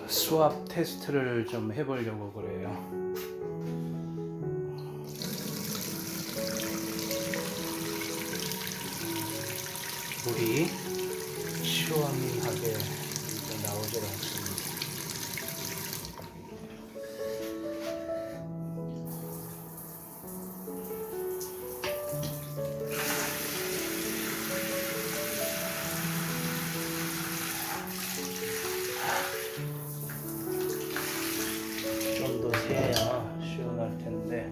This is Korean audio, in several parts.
수압 테스트를 좀 해보려고 그래요. 물이 시원하게 나오질 않습니다. 좀 더 새야 시원할 텐데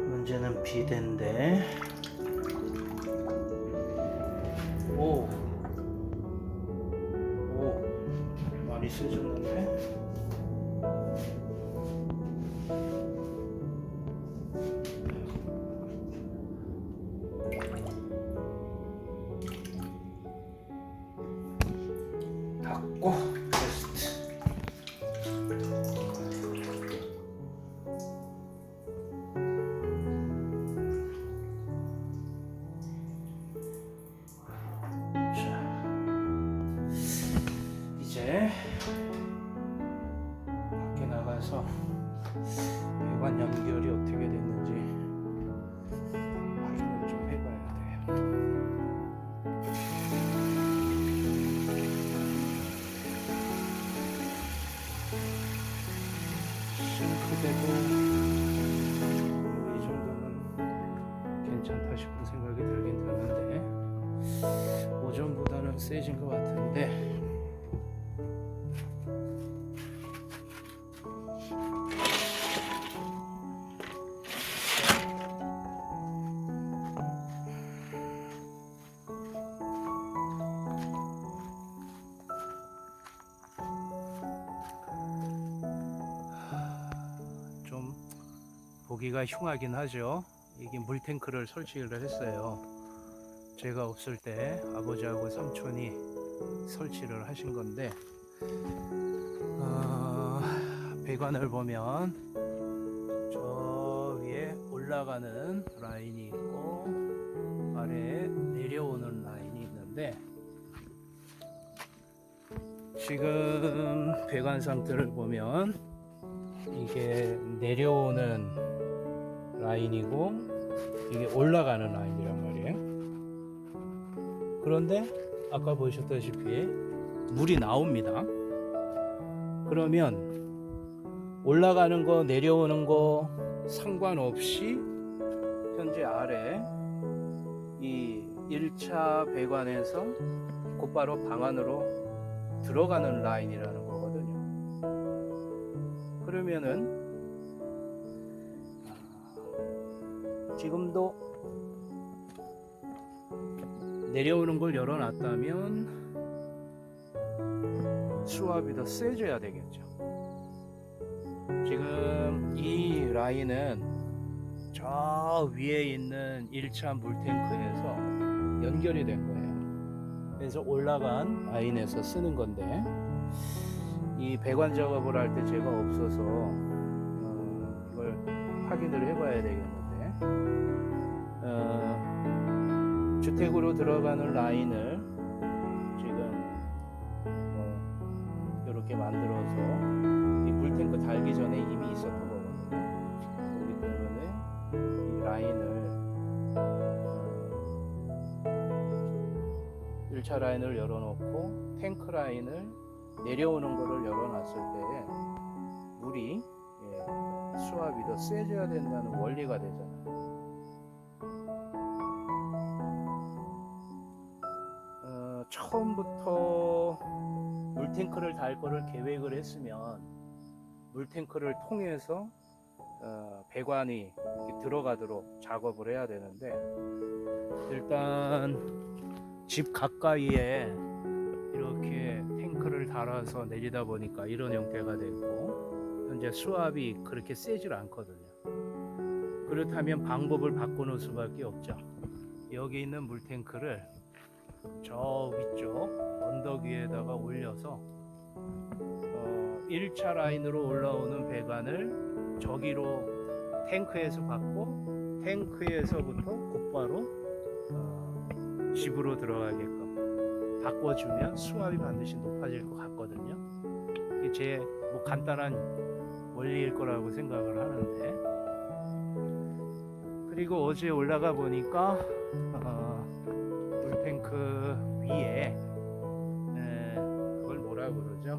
문제는 비대인데. 오, 많이 세졌는데? 닫고 테스트. 이제 밖에 나가서 배관 연결이 어떻게 됐는지 확인을 좀 해봐야 돼요. 싱크대도 이 정도는 괜찮다 싶은 생각이 들긴 드는데 오전보다는 세진 것 같은데. 좀 보기가 흉하긴 하죠. 이게 물탱크를 설치를 했어요. 제가 없을 때 아버지하고 삼촌이 설치를 하신 건데, 배관을 보면 저 위에 올라가는 라인이 있고 아래에 내려오는 라인이 있는데, 지금 배관 상태를 보면 이게 내려오는 라인이고 이게 올라가는 라인이란 말이에요. 그런데 아까 보셨다시피 물이 나옵니다. 그러면 올라가는 거 내려오는 거 상관없이 현재 아래 이 1차 배관에서 곧바로 방 안으로 들어가는 라인이라는 거거든요. 그러면은 지금도 내려오는 걸 열어놨다면 수압이 더 세져야 되겠죠. 지금 이 라인은 저 위에 있는 1차 물탱크에서 연결이 된 거예요. 그래서 올라간 라인에서 쓰는 건데, 이 배관 작업을 할 때 제가 없어서 이걸 확인을 해봐야 되겠는데, 주택으로 들어가는 라인을 지금 이렇게 만들어서 이 물탱크 달기 전에 이미 있었던 거거든요. 그렇기 때문에 이 라인을 1차 라인을 열어놓고 탱크 라인을 내려오는 거를 열어놨을 때 물이 수압이 더 세져야 된다는 원리가 되잖아요. 처음부터 물탱크를 달 거를 계획을 했으면 물탱크를 통해서 배관이 들어가도록 작업을 해야 되는데, 일단 집 가까이에 이렇게 탱크를 달아서 내리다 보니까 이런 형태가 됐고, 현재 수압이 그렇게 세질 않거든요. 그렇다면 방법을 바꾸는 수밖에 없죠. 여기 있는 물탱크를 저 위쪽 언덕 위에다가 올려서 1차 라인으로 올라오는 배관을 저기로 탱크에서 받고 탱크에서부터 곧바로 집으로 들어가게끔 바꿔주면 수압이 반드시 높아질 것 같거든요. 이게 제 뭐 간단한 원리일 거라고 생각을 하는데, 그리고 어제 올라가 보니까 물탱크 위에 그걸 뭐라 그러죠?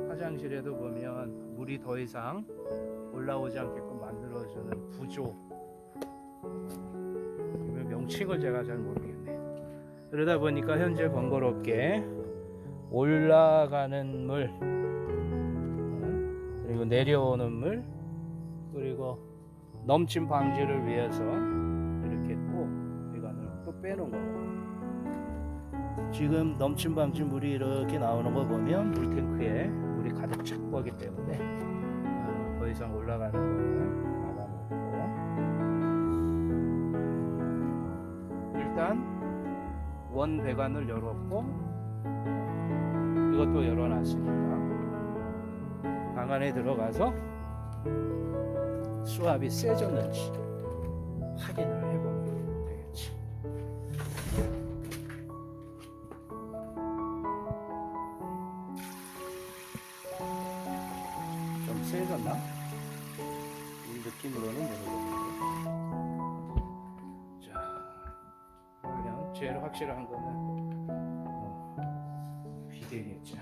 화장실에도 보면 물이 더 이상 올라오지 않게끔 만들어주는 구조, 명칭을 제가 잘 모르겠네. 그러다 보니까 현재 번거롭게 올라가는 물, 그리고 내려오는 물, 그리고 넘침 방지를 위해서 이렇게 또 배관을 또 빼놓은 거고, 지금 넘침 방지 물이 이렇게 나오는 거 보면 물탱크에 물이 가득 찰 거기 때문에 더 이상 올라가는 거는 막아놓고, 일단 원 배관을 열었고 이것도 열어놨으니까 방 안에 들어가서 수압이 세졌는지 확인을 해보면 되겠지. 좀 세졌나? 이 느낌으로는 모르겠는데. 자, 그러면 제일 확실한 거는 비대겠죠.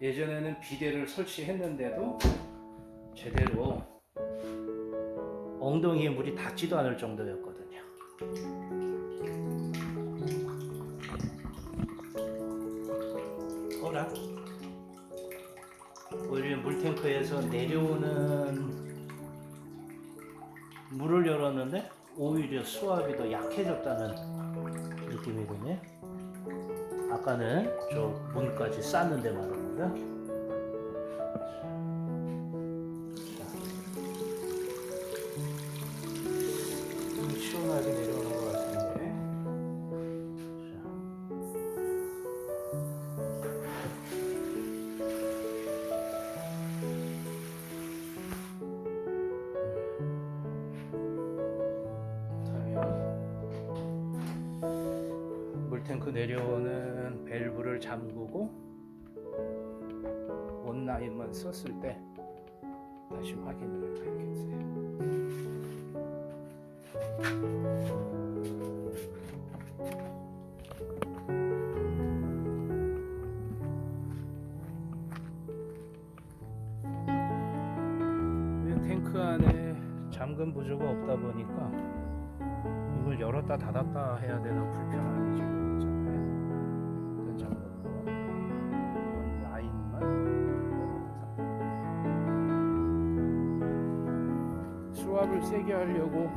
예전에는 비대를 설치했는데도 제대로 엉덩이에 물이 닿지도 않을 정도였거든요. 어라? 오히려 물탱크에서 내려오는 물을 열었는데 오히려 수압이 더 약해졌다는 느낌이 드네. 아까는 저 문까지 쌌는데 말입니다. 시원하게 내려오는 것 같은데. 물탱크 내려오는 밸브를 잠그고 온라인만 썼을 때 다시 확인을 해봐야겠어요. 탱크 안에 잠금 부조가 없다 보니까 이걸 열었다 닫았다 해야 되는 불편함이 지금 있잖아요. 어떤 잠금으로 라인만 수압을 세게 하려고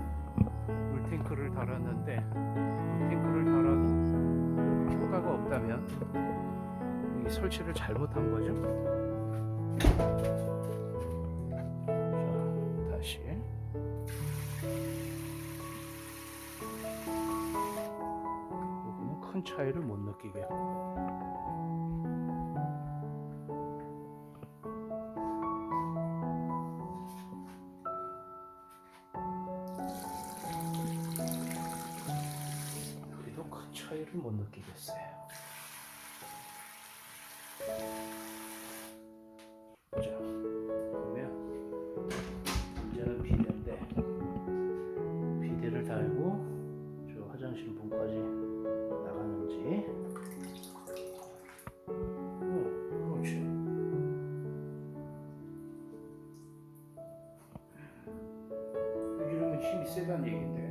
물탱크를 달았는데, 물탱크를 달아도 효과가 없다면 이 설치를 잘못한 거죠. 자, 다시 여기는 큰 차이를 못 느끼겠고, 여기도 큰 차이를 못 느끼겠어요. 자, 그러면 이제는 비대인데, 비대를 달고 저 화장실 문까지 나가는지. 그렇지. 이러면 힘이 세다는 얘기인데.